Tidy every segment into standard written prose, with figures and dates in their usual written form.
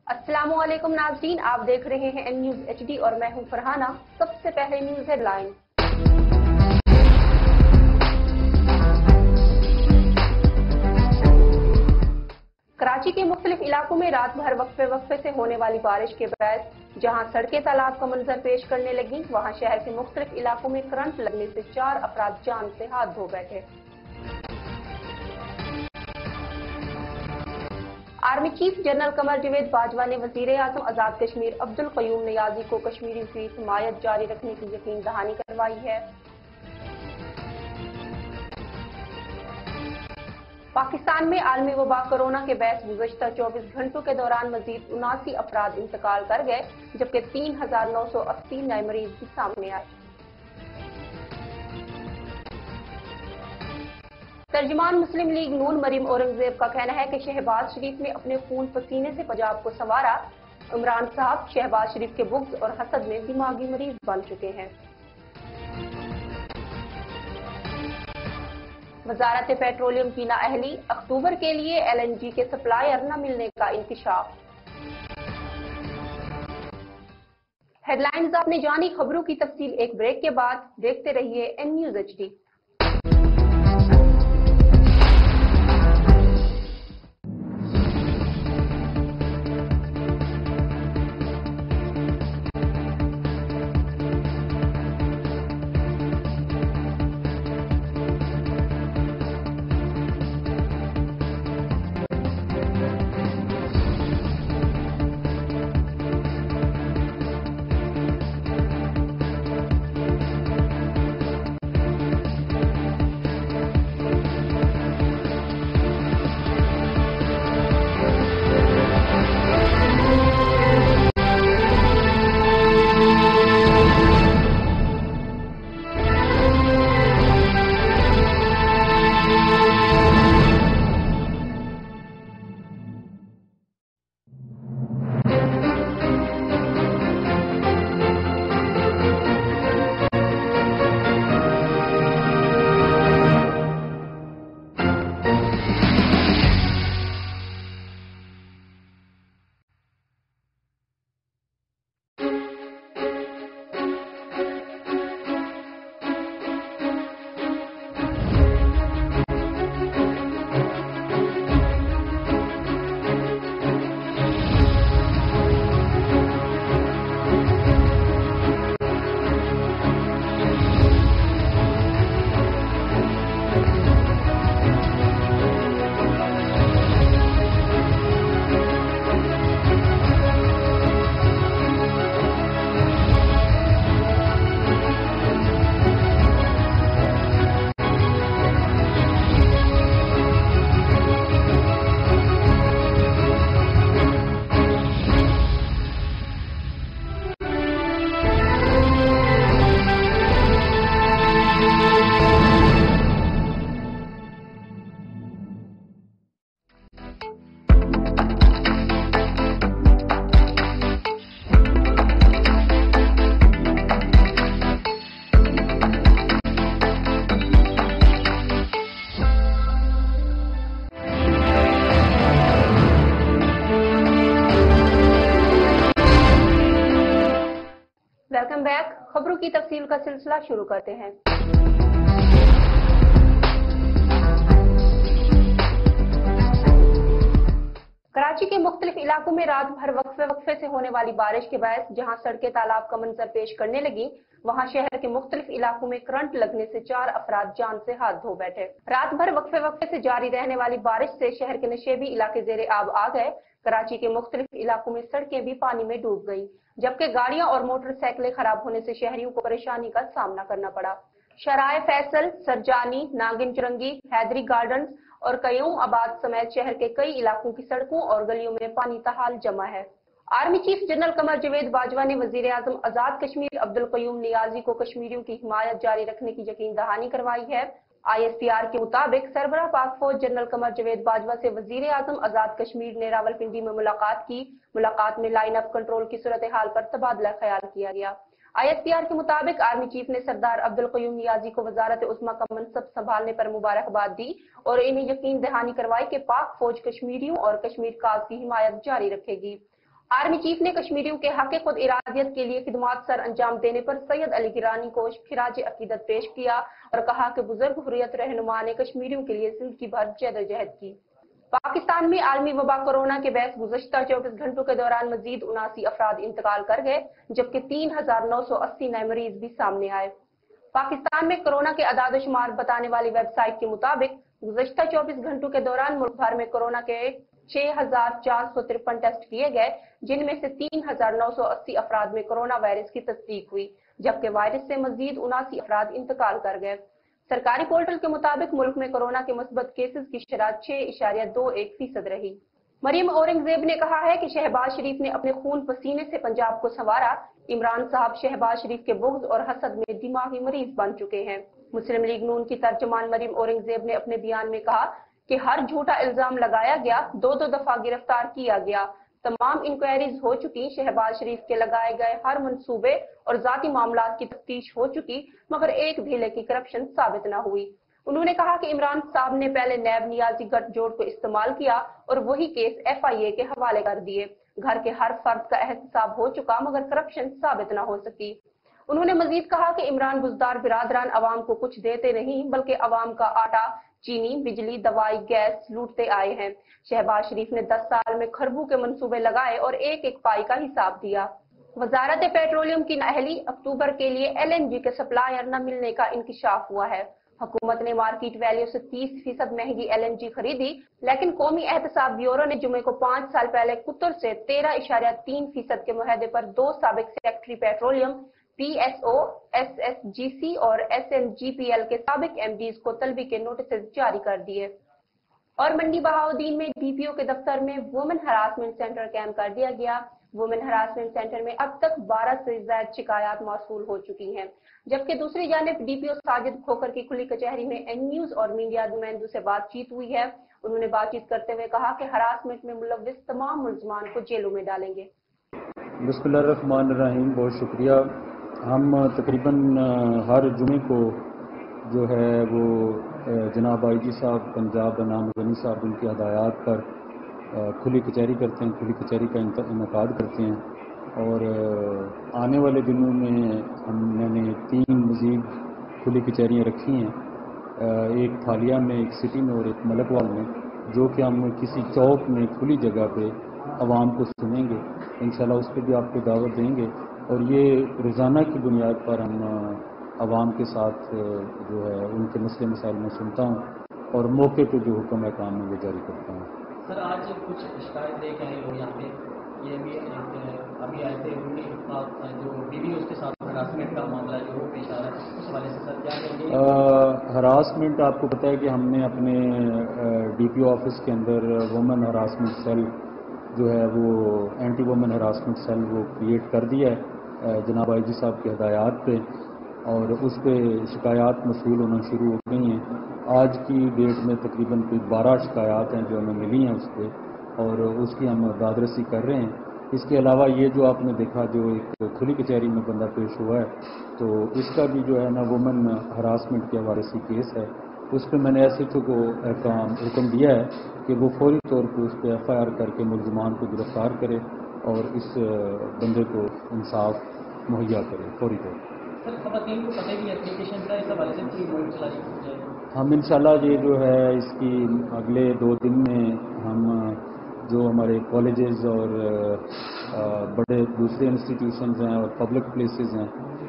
अस्सलामु अलैकुम नाज़रीन, आप देख रहे हैं एन न्यूज़ HD और मैं हूं फरहाना। सबसे पहले न्यूज़ हेडलाइन। कराची के मुख्तलिफ इलाकों में रात भर वक्फे वक्फे से होने वाली बारिश के बाद जहां सड़कें तालाब का मंजर पेश करने लगी, वहां शहर के मुख्तलिफ इलाकों में करंट लगने से 4 अफराद जान से हाथ धो बैठे। आर्मी चीफ जनरल कमर जवेद बाजवा ने वजीर आजम आजाद कश्मीर अब्दुल कयूम नियाजी को कश्मीरियों की हिमायत जारी रखने की यकीन दहानी करवाई है। पाकिस्तान में आलमी वबा कोरोना के बायस गुज़श्ता 24 घंटों के दौरान मजीद 79 अफराद इंतकाल कर गए, जबकि 3,980 नए मरीज भी सामने आए। तर्जुमान मुस्लिम लीग नून मरीम औरंगजेब का कहना है कि शहबाज शरीफ ने अपने खून पसीने से पंजाब को संवारा। इमरान साहब शहबाज शरीफ के बुग़्ज़ और हसद में दिमागी मरीज बन चुके हैं। वजारत पेट्रोलियम की नाअहली, अक्टूबर के लिए LNG के सप्लायर न मिलने का इंकशाफ। हेडलाइंस आपने जानी, खबरों की तफसील एक ब्रेक के बाद। देखते रहिए N news HD। Welcome back. खबरों की तफसील का सिलसिला शुरू करते हैं। कराची के मुख्तलिफ इलाकों में रात भर वक्फे वक्फे से होने वाली बारिश के बायस जहां सड़कें तालाब का मंजर पेश करने लगी, वहां शहर के मुख्तलिफ इलाकों में करंट लगने से 4 अफराद जान से हाथ धो बैठे। रात भर वक्फे वक्फे से जारी रहने वाली बारिश से शहर के नशेबी इलाके जेरे आब आ गए। कराची के मुख्तलिफ इलाकों में सड़कें भी पानी में डूब गई, जबकि गाड़ियां और मोटरसाइकिलें खराब होने से शहरियों को परेशानी का सामना करना पड़ा। शराय फैसल, सरजानी, नागिन चुरंगी, हैदरी गार्डन्स और कयूम आबाद समेत शहर के कई इलाकों की सड़कों और गलियों में पानी तहाल जमा है। आर्मी चीफ जनरल कमर जवेद बाजवा ने वजीर आजम आजाद कश्मीर अब्दुल कयूम नियाजी को कश्मीरियों की हिमायत जारी रखने की यकीन दहानी करवाई है। ISPR के मुताबिक सरबराह पाक फौज जनरल कमर जवेद बाजवा से वजीर आजम आजाद कश्मीर ने रावलपिंडी में मुलाकात की। मुलाकात में लाइन अप कंट्रोल की सूरत हाल पर तबादला ख्याल किया गया। ISPR के मुताबिक आर्मी चीफ ने सरदार अब्दुल कयूम नियाजी को वजारत उस्मा का मनसब संभालने पर मुबारकबाद दी और इन्हें यकीन दहानी करवाई कि पाक फौज कश्मीरियों और कश्मीर काज की हिमायत जारी रखेगी। आर्मी चीफ ने कश्मीरियों के हक खुद इरादियत के लिए खिदमात सर अंजाम देने पर सैयद अली गिलानी को खिराज अकीदत पेश किया और कहा कि बुजुर्ग हुर्रियत रहनुमा ने कश्मीरियों के लिए जिंदगी भर जदोजहद की। पाकिस्तान में आलमी वबा कोरोना के बहस गुज़श्ता 24 घंटों के दौरान मजीद 79 अफराद इंतकाल कर गए, जबकि 3,980 नए मरीज भी सामने आए। पाकिस्तान में कोरोना के अदाद शुमार बताने वाली वेबसाइट के मुताबिक गुज़श्ता 24 घंटों के दौरान मुल्क भर में कोरोना के 6,453 टेस्ट किए गए, जिनमें से 3,980 अफराद में कोरोना वायरस की तस्दीक हुई, जबकि वायरस से मजीद 79 अफराद इंतकाल कर गए। सरकारी पोर्टल के मुताबिक मुल्क में कोरोना के मुस्बत केसेस की शरह 6.21% रही। मरियम औरंगजेब ने कहा है कि शहबाज शरीफ ने अपने खून पसीने से पंजाब को संवारा। इमरान साहब शहबाज शरीफ के बुग़्ज़ और हसद में दिमागी मरीज बन चुके हैं। मुस्लिम लीग नून की तर्जुमान मरियम औरंगजेब ने अपने बयान में कहा कि हर झूठा इल्जाम लगाया गया, दो दफा गिरफ्तार किया गया, तमाम इंक्वायरीज हो चुकी, शहबाज शरीफ के लगाए गए हर मंसूबे और जाती मामलात की तफ्तीश हो चुकी, मगर एक भी की करप्शन साबित न हुई। उन्होंने कहा कि इमरान साहब ने पहले नैब नियाजी गठजोड़ को इस्तेमाल किया और वही केस FIA के हवाले कर दिए। घर के हर फर्द का एहतसाब हो चुका, मगर करप्शन साबित न हो सकी। उन्होंने मजीद कहा कि इमरान बुजदार बिरादरान अवाम को कुछ देते नहीं, बल्कि अवाम का आटा, चीनी, बिजली, दवाई, गैस लूटते आए हैं। शहबाज शरीफ ने 10 साल में खरबों के मंसूबे लगाए और एक एक पाई का हिसाब दिया। वजारत पेट्रोलियम की नाअहली, अक्टूबर के लिए LNG के सप्लायर न मिलने का इंकशाफ हुआ है। हुकूमत ने मार्केट वैल्यू से 30% महंगी LNG खरीदी, लेकिन कौमी एहतसाब ब्यूरो ने जुमे को 5 साल पहले कुतर से 13.3% के मुआहदे पर 2 साबिक सेक्रेटरी पेट्रोलियम PSO, SSGC और SNGPL के साबिक MDs को तलबी के नोटिस जारी कर दिए। और मंडी बहाउद्दीन में DPO के दफ्तर में वुमेन हरासमेंट सेंटर कायम कर दिया गया। वुमेन हरासमेंट सेंटर में अब तक 12 से ज्यादा शिकायत मौसूल हो चुकी हैं, जबकि दूसरी जानिब DPO साजिद खोकर की खुली कचहरी में न्यूज और मीडिया नुमाइंदों से बातचीत हुई है। उन्होंने बातचीत करते हुए कहा कि हरासमेंट में मुलव्विस तमाम मुल्ज़मान को जेलों में डालेंगे। बिस्मिल्लाहिर्रहमानिर्रहीम, बहुत शुक्रिया। हम तकरीबन हर जुमे को जो है वो जनाब IG साहब पंजाब बनाम गनी साहब उनकी हदायत पर खुली कचहरी करते हैं, खुली कचहरी का इनेकाद करते हैं। और आने वाले दिनों में मैंने 3 मज़ीद खुली कचहरियाँ रखी हैं, एक थालिया में, एक सिटी में और एक मलकवाल में, जो कि हम किसी चौक में खुली जगह पे आवाम को सुनेंगे। इंशाल्लाह उस पर भी आपको दावत देंगे और ये रोज़ाना की बुनियाद पर हम आवाम के साथ जो है उनके मसले मसाइल में सुनता हूँ और मौके पे जो हुक्म है काम में वो जारी करता हूँ। सर, आज कुछ शिकायत लेके आए लोग यहाँ पे, ये भी अभी आए थे, जो बीवी उसके साथ हरासमेंट का मामला जो वो पेश आ रहा है, उस हवाले से सर क्या कहेंगे? हरासमेंट आपको पता है कि हमने अपने DPO ऑफिस के अंदर वुमेन हरासमेंट सेल जो है वो एंटी वुमेन हरासमेंट सेल वो क्रिएट कर दिया है जनाब IG साहब की हदायत पे, और उस पर शिकायत मसूल होना शुरू हो गई हैं। आज की डेट में तकरीबन कोई 12 शिकायत हैं जो हमें मिली हैं उस पर, और उसकी हम दादरसी कर रहे हैं। इसके अलावा ये जो आपने देखा जो एक खुली कचहरी में बंदा पेश हुआ है, तो इसका भी जो है ना वुमेन हरासमेंट के हवाले से केस है। उस पर मैंने SHO को हुक्म दिया है कि वो फौरी तौर पर उस पर FIR करके मुलजमान को गिरफ्तार करे और इस बंदे को इंसाफ मुहैया करे फौरी तौर पर। ख़वातीन को पता भी एप्लीकेशन का इस हवाले से कोई मुहिम चलाई जाए? हम इंशाल्लाह ये जो है इसकी अगले 2 दिन में हम जो हमारे कॉलेजेस और बड़े दूसरे इंस्टीट्यूशंस हैं और पब्लिक प्लेसेस हैं,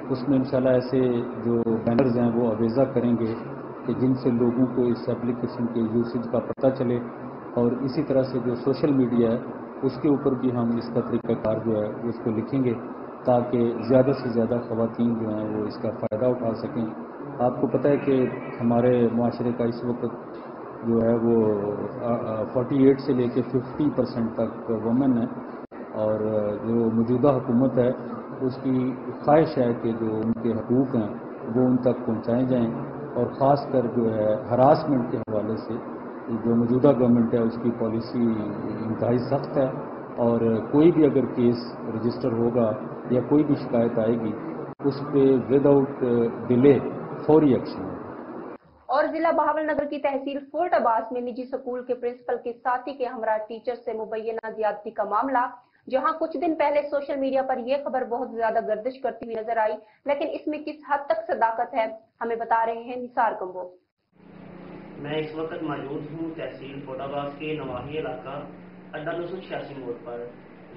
उसमें इंशाल्लाह ऐसे जो बैनर्स हैं वो अवेज़ा करेंगे कि जिनसे लोगों को इस एप्लीकेशन के यूसेज का पता चले। और इसी तरह से जो सोशल मीडिया है उसके ऊपर भी हम इसका तरीक़ाकार जो है उसको लिखेंगे ताकि ज़्यादा से ज़्यादा ख़वातीन जो हैं वो इसका फ़ायदा उठा सकें। आपको पता है कि हमारे माशरे का इस वक्त जो है वो 48 से लेकर 50% तक वुमेन है, और जो मौजूदा हुकूमत है उसकी ख्वाहिश है कि जो उनके हकूक़ हैं वो उन तक पहुँचाए जाएँ, और ख़ास कर जो है हरासमेंट के हवाले से जो मौजूदा गवर्नमेंट है उसकी पॉलिसी इंतहाई सख्त है, और कोई भी अगर केस रजिस्टर होगा या कोई भी शिकायत आएगी उस पर विदाउट डिले फौरी एक्शन होगा। और जिला बहावलनगर की तहसील फोर्ट अब्बास में निजी स्कूल के प्रिंसिपल के साथी के हमरा टीचर से मुबैना ज्यादती का मामला। जहां कुछ दिन पहले सोशल मीडिया पर यह खबर बहुत ज्यादा गर्दिश करती हुई नजर आई, लेकिन इसमें किस हद तक सदाकत है, हमें बता रहे हैं निसार कंबो। मैं इस वक्त मौजूद हूँ तहसील कोटाबाज के नवाही इलाका अड्डा 286 मोड़ पर।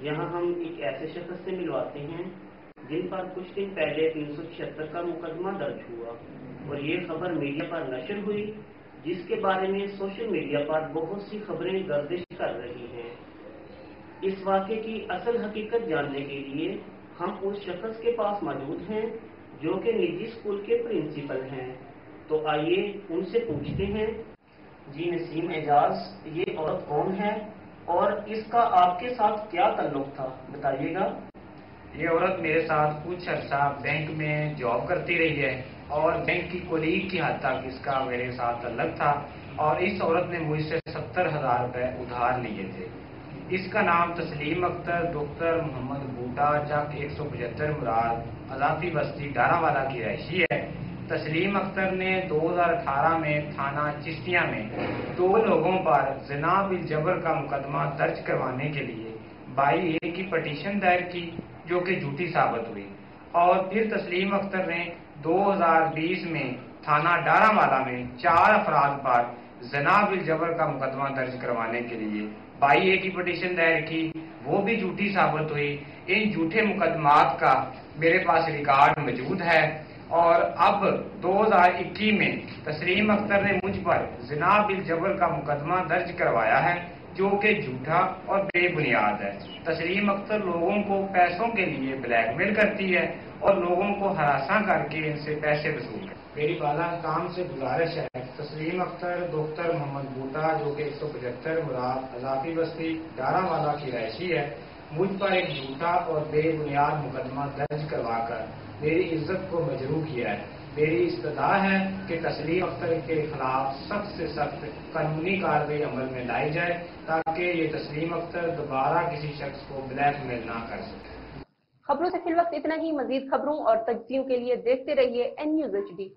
यहाँ हम एक ऐसे शख्स से मिलवाते हैं जिन पर कुछ दिन पहले 376 का मुकदमा दर्ज हुआ और ये खबर मीडिया पर नशर हुई, जिसके बारे में सोशल मीडिया पर बहुत सी खबरें गर्दिश कर रही हैं। इस वाक़े की असल हकीकत जानने के लिए हम उस शख्स के पास मौजूद हैं जो कि निजी स्कूल के प्रिंसिपल हैं। तो आइए उनसे पूछते हैं। जी नसीम एजाज, ये औरत कौन है और इसका आपके साथ क्या ताल्लुक था, बताइएगा। ये औरत मेरे साथ कुछ अर्सा बैंक में जॉब करती रही है और बैंक की कोलीग की हद तक इसका मेरे साथ ताल्लुक था और इस औरत ने मुझसे 70,000 रुपए उधार लिए थे। इसका नाम तस्लीम अख्तर डॉक्टर मोहम्मद बूटा चक 175 मुराद अजाफी बस्ती डारावाला की रहायशी है। तस्लीम अख्तर ने 2018 में थाना चिश्तिया में 2 लोगों पर ज़िना बिल जबर का मुकदमा दर्ज करवाने के लिए 22A की पटिशन दायर की, जो कि झूठी साबित हुई। और फिर तस्लीम अख्तर ने 2020 में थाना डारावाला में 4 अफराद पर ज़िना बिल जबर का मुकदमा दर्ज करवाने के लिए 22A की पटिशन दायर की, वो भी झूठी साबित हुई। इन झूठे मुकदमात का मेरे पास रिकॉर्ड मौजूद है और अब 2021 में तस्लीम अख्तर ने मुझ पर ज़िना बिल जबर का मुकदमा दर्ज करवाया है, जो कि झूठा और बेबुनियाद है। तस्लीम अख्तर लोगों को पैसों के लिए ब्लैकमेल करती है और लोगों को हरासा करके इनसे पैसे वसूल करती है। मेरी बाला काम से गुजारिश है, तस्लीम अख्तर डॉक्टर मोहम्मद बूटा जो कि 175 मुराद अजाफी बस्ती डारावाला की रहायशी है, मुझ पर एक झूठा और बेबुनियाद मुकदमा दर्ज करवाकर मेरी इज्जत को मजरूह किया है। मेरी इस्तदा है कि तस्लीम अख्तर के खिलाफ सख्त से सख्त कानूनी कार्रवाई अमल में लाई जाए ताकि ये तस्लीम अख्तर दोबारा किसी शख्स को ब्लैकमेल ना कर सके। खबरों से फिल वक्त इतना ही। मजीद खबरों और तज्जियों के लिए देखते रहिए N News HD।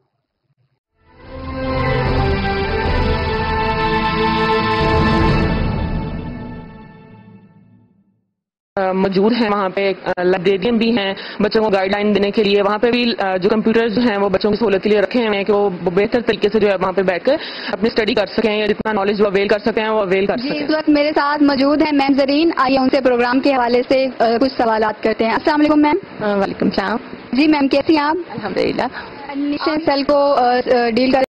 मौजूद हैं वहाँ पे, लाइब्रेरियन भी हैं बच्चों को गाइडलाइन देने के लिए। वहाँ पे भी जो कंप्यूटर्स जो हैं वो बच्चों की सहूलत के लिए रखे हुए हैं कि वो बेहतर तरीके से जो है वहाँ पे बैठकर अपनी स्टडी कर सकें या जितना नॉलेज वो अवेल कर सकें वो अवेल कर सकें। इस वक्त मेरे साथ मौजूद हैं मैम जरीन। आइए उनसे प्रोग्राम के हवाले से कुछ सवालात करते हैं। अस्सलाम वालेकुम मैम। वालेकुम सलाम। जी मैम, कैसी हैं आप? अल्हम्दुलिल्लाह। एडमिशन सेल को डील कर